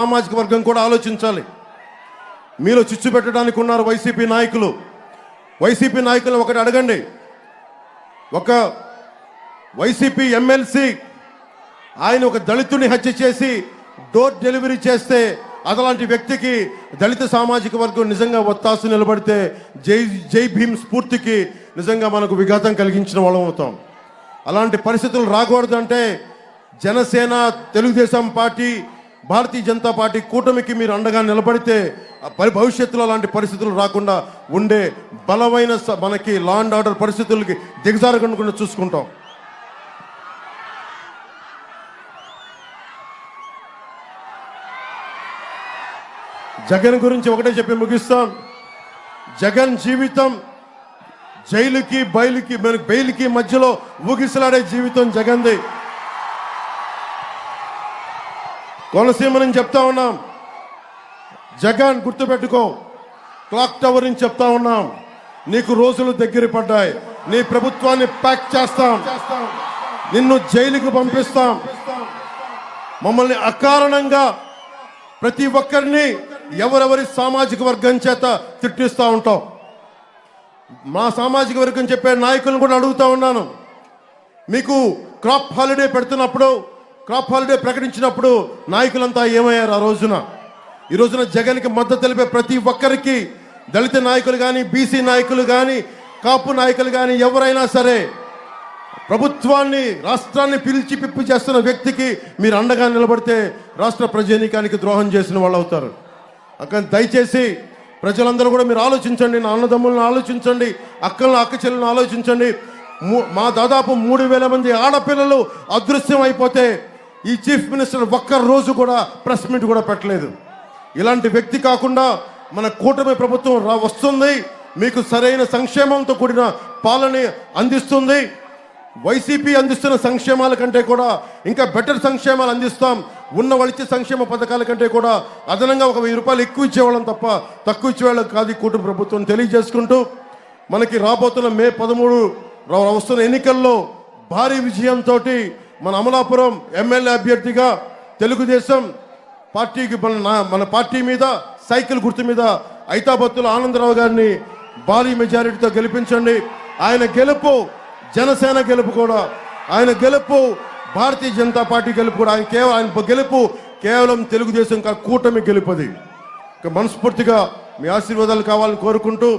సామాజిక వర్గం కూడా ఆలోచించాలి. మీలో చిచ్చు పెట్టడానికి ఉన్నారు వైసీపీ నాయకులు. వైసీపీ నాయకులు ఒకటి అడగండి. ఒక వైసీపీ ఎమ్మెల్సీ ఆయన ఒక దళితుని హత్య చేసి డోర్ డెలివరీ చేస్తే అదలాంటి వ్యక్తికి దళిత సామాజిక వర్గం నిజంగా ఒత్తాసు నిలబడితే జై భీమ్ స్ఫూర్తికి నిజంగా మనకు విఘాతం కలిగించిన వాళ్ళం అవుతాం. అలాంటి పరిస్థితులు రాకూడదు అంటే జనసేన, తెలుగుదేశం పార్టీ, భారతీయ జనతా పార్టీ కూటమికి మీరు అండగా నిలబడితే భవిష్యత్తులో అలాంటి పరిస్థితులు రాకుండా ఉండే బలమైన మనకి లా అండ్ ఆర్డర్ పరిస్థితులకి దిగజారకుండా చూసుకుంటాం. జగన్ గురించి ఒకటే చెప్పి ముగిస్తాం. జగన్ జీవితం జైలుకి బెయిల్కి మధ్యలో ఊగిసలాడే జీవితం జగన్ది. కోనసీమ నుంచి చెప్తా ఉన్నాం, జగన్ గుర్తుపెట్టుకో, క్లాక్ టవర్ నుంచి చెప్తా ఉన్నాం, నీకు రోజులు దగ్గర పడ్డాయి, నీ ప్రభుత్వాన్ని ప్యాక్ చేస్తాం, నిన్ను జైలుకు పంపిస్తాం. మమ్మల్ని అకారణంగా ప్రతి ఒక్కరిని ఎవరెవరి సామాజిక వర్గం చేత తిట్టిస్తూ ఉంటాం. మా సామాజిక వర్గం చెప్పే నాయకులను కూడా అడుగుతా ఉన్నాను, మీకు క్రాప్ హాలిడే పెడుతున్నప్పుడు, క్రాప్ హాలిడే ప్రకటించినప్పుడు నాయకులంతా ఏమయ్యారు? ఈ రోజున జగన్కి మద్దతు తెలిపే ప్రతి ఒక్కరికి, దళిత నాయకులు కానీ, బీసీ నాయకులు కానీ, కాపు నాయకులు కానీ, ఎవరైనా సరే ప్రభుత్వాన్ని, రాష్ట్రాన్ని పిలిచి పిప్పి చేస్తున్న వ్యక్తికి మీరు అండగా నిలబడితే రాష్ట్ర ప్రజానీకానికి ద్రోహం చేసిన వాళ్ళు అవుతారు. అక్కడ దయచేసి ప్రజలందరూ కూడా మీరు ఆలోచించండి, నా అన్నదమ్ములను ఆలోచించండి, అక్క చెల్లెలను ఆలోచించండి. మా దాదాపు 3000 మంది ఆడపిల్లలు అదృశ్యం అయిపోతే ఈ చీఫ్ మినిస్టర్ ఒక్క రోజు కూడా ప్రెస్ మీట్ కూడా పెట్టలేదు. ఇలాంటి వ్యక్తి కాకుండా మన కూటమి ప్రభుత్వం వస్తుంది, మీకు సరైన సంక్షేమంతో కూడిన పాలన అందిస్తుంది. వైసీపీ అందిస్తున్న సంక్షేమాల కంటే కూడా ఇంకా బెటర్ సంక్షేమాలు అందిస్తాం. ఉన్న వాళ్ళిచ్చే సంక్షేమ పథకాల కంటే కూడా అదనంగా ఒక 1000 రూపాయలు ఎక్కువ ఇచ్చేవాళ్ళం తప్ప తక్కువ ఇచ్చేవాళ్ళం కాదు ఈ కూటమి ప్రభుత్వం తెలియజేసుకుంటూ, మనకి రాబోతున్న మే 13 వస్తున్న ఎన్నికల్లో భారీ విజయంతో మన అమలాపురం ఎమ్మెల్యే అభ్యర్థిగా తెలుగుదేశం పార్టీకి మన పార్టీ మీద సైకిల్ గుర్తు మీద ఐతాబత్తుల ఆనందరావు గారిని భారీ మెజారిటీతో గెలిపించండి. ఆయన గెలుపు జనసేన గెలుపు కూడా, ఆయన గెలుపు భారతీయ జనతా పార్టీ గెలుపు కూడా, ఆయన గెలుపు కేవలం తెలుగుదేశం కూటమి గెలుపది. మనస్ఫూర్తిగా మీ ఆశీర్వాదాలు కావాలని కోరుకుంటూ